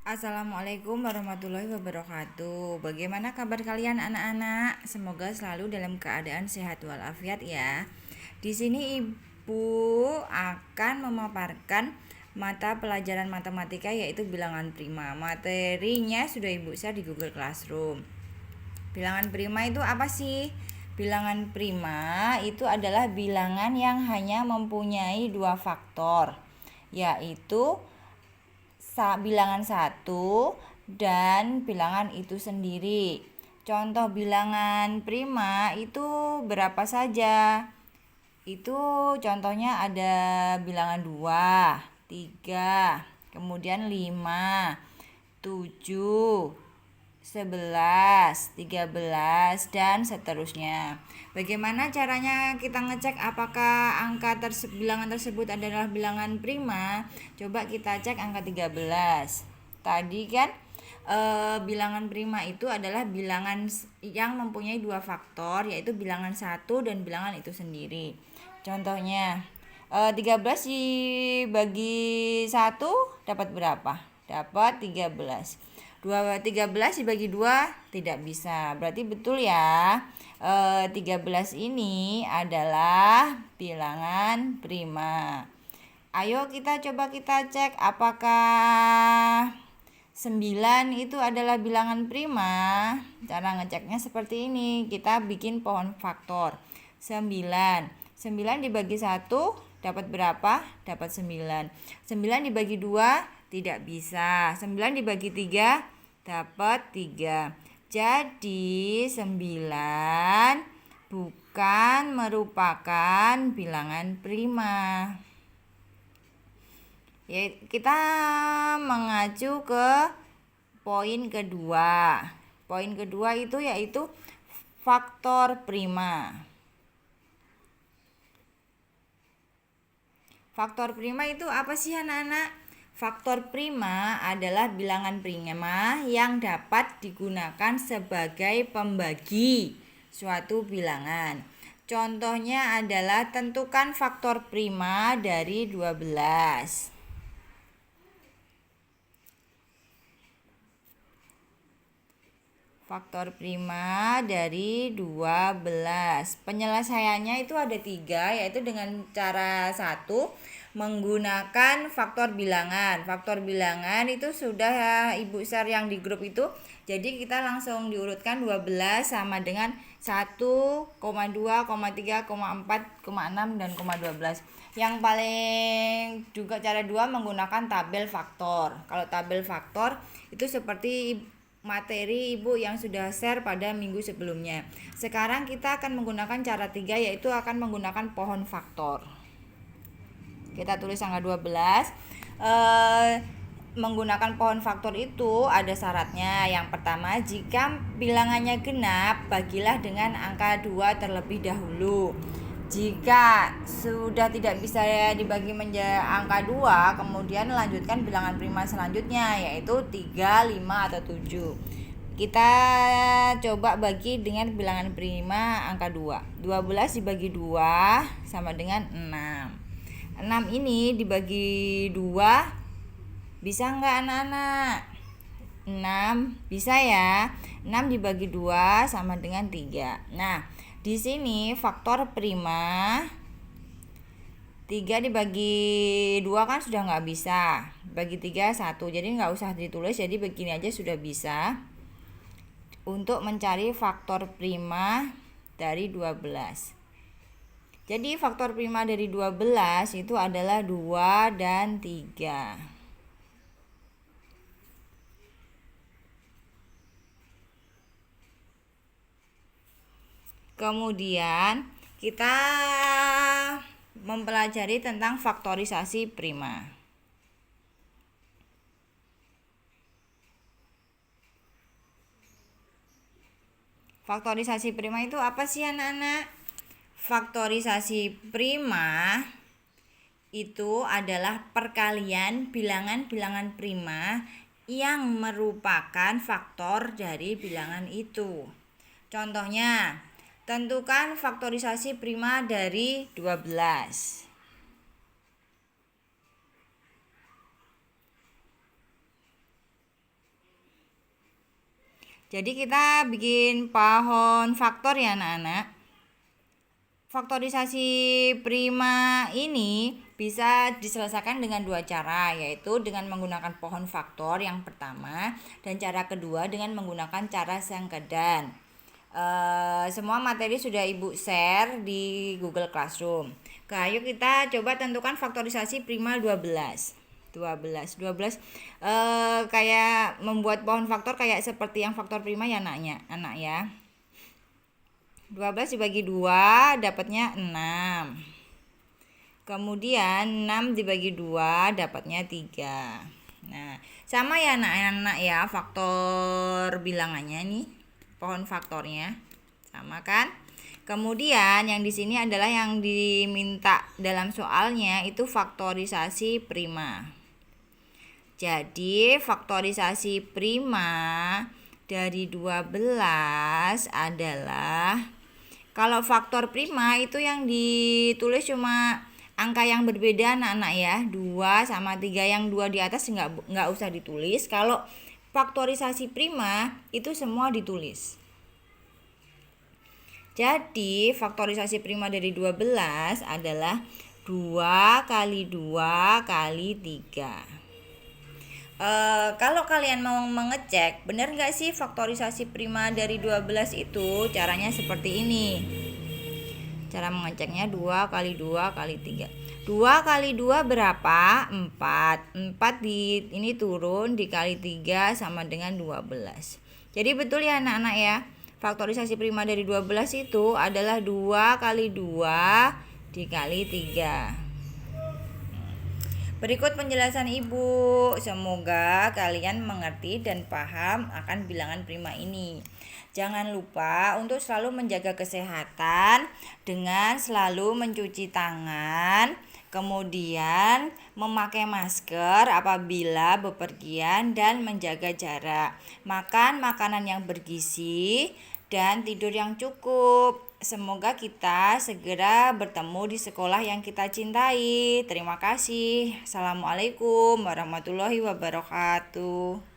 Assalamualaikum warahmatullahi wabarakatuh. Bagaimana kabar kalian anak-anak? Semoga selalu dalam keadaan sehat walafiat ya. Di sini Ibu akan memaparkan mata pelajaran matematika yaitu bilangan prima. Materinya sudah Ibu share di Google Classroom. Bilangan prima itu apa sih? Bilangan prima itu adalah bilangan yang hanya mempunyai dua faktor, yaitu bilangan satu dan bilangan itu sendiri. Contoh bilangan prima itu berapa saja? Itu contohnya ada bilangan 2, 3, kemudian 5, 7, 11, 13, dan seterusnya. Bagaimana caranya kita ngecek apakah bilangan tersebut adalah bilangan prima? Coba kita cek angka 13. Tadi kan bilangan prima itu adalah bilangan yang mempunyai dua faktor, yaitu bilangan satu dan bilangan itu sendiri. Contohnya 13 dibagi 1 dapat berapa? Dapat 13. 13 dibagi 2 tidak bisa. Berarti betul ya, 13 ini adalah bilangan prima. Ayo kita cek apakah 9 itu adalah bilangan prima. Cara ngeceknya seperti ini. Kita bikin pohon faktor. 9 dibagi 1 dapat berapa? Dapat 9. 9 dibagi 2 tidak bisa. 9 dibagi 3 dapat 3. Jadi 9 bukan merupakan bilangan prima. Ya, kita mengacu ke poin kedua. Poin kedua itu yaitu faktor prima. Faktor prima itu apa sih anak-anak? Faktor prima adalah bilangan prima yang dapat digunakan sebagai pembagi suatu bilangan. Contohnya adalah tentukan faktor prima dari 12. Faktor prima dari 12. Penyelesaiannya itu ada 3, yaitu dengan cara 1 menggunakan faktor bilangan. Faktor bilangan itu sudah Ibu share yang di grup itu. Jadi kita langsung diurutkan 12 sama dengan 1, 2, 3, 4, 6 dan 12. Yang paling juga cara 2 menggunakan tabel faktor. Kalau tabel faktor itu seperti materi Ibu yang sudah share pada minggu sebelumnya. Sekarang kita akan menggunakan cara 3, yaitu akan menggunakan pohon faktor. Kita tulis angka 12. Menggunakan pohon faktor itu ada syaratnya. Yang pertama, jika bilangannya genap, bagilah dengan angka 2 terlebih dahulu. Jika sudah tidak bisa dibagi menjadi angka 2, kemudian lanjutkan bilangan prima selanjutnya, yaitu 3, 5, atau 7. Kita coba bagi dengan bilangan prima angka 2. 12 dibagi 2 sama dengan 6. 6 ini dibagi 2 bisa enggak anak-anak? 6 bisa ya. 6 dibagi 2 sama dengan 3. Nah, di sini faktor prima 3 dibagi 2 kan sudah enggak bisa. Bagi 3 1. Jadi enggak usah ditulis, jadi begini aja sudah bisa. Untuk mencari faktor prima dari 12. Jadi faktor prima dari 12 itu adalah 2 dan 3. Kemudian kita mempelajari tentang faktorisasi prima. Faktorisasi prima itu apa sih anak-anak? Faktorisasi prima itu adalah perkalian bilangan-bilangan prima yang merupakan faktor dari bilangan itu. Contohnya, tentukan faktorisasi prima dari 12. Jadi kita bikin pohon faktor ya anak-anak. Faktorisasi prima ini bisa diselesaikan dengan dua cara, yaitu dengan menggunakan pohon faktor yang pertama dan cara kedua dengan menggunakan cara sengkedan. Semua materi sudah Ibu share di Google Classroom. Ayo kita coba tentukan faktorisasi prima 12 kayak membuat pohon faktor kayak seperti yang faktor prima ya anak ya. 12 dibagi 2 dapatnya 6. Kemudian 6 dibagi 2 dapatnya 3. Nah, sama ya anak-anak ya, faktor bilangannya nih, pohon faktornya. Sama kan? Kemudian yang di sini adalah yang diminta dalam soalnya itu faktorisasi prima. Jadi faktorisasi prima dari 12 adalah, kalau faktor prima itu yang ditulis cuma angka yang berbeda anak-anak ya, 2 sama 3, yang 2 di atas nggak usah ditulis. Kalau faktorisasi prima itu semua ditulis. Jadi faktorisasi prima dari 12 adalah 2 kali 2 kali 3. Kalau kalian mau mengecek benar nggak sih faktorisasi prima dari 12 itu, caranya seperti ini. Cara mengeceknya 2 kali 2 kali 3. 2 kali 2 berapa? 4. 4 di ini turun dikali 3 sama dengan 12. Jadi betul ya anak-anak ya. Faktorisasi prima dari 12 itu adalah 2 kali 2 dikali 3. Berikut penjelasan Ibu. Semoga kalian mengerti dan paham akan bilangan prima ini. Jangan lupa untuk selalu menjaga kesehatan dengan selalu mencuci tangan, kemudian memakai masker apabila bepergian dan menjaga jarak. Makan makanan yang bergizi dan tidur yang cukup. Semoga kita segera bertemu di sekolah yang kita cintai. Terima kasih. Assalamualaikum warahmatullahi wabarakatuh.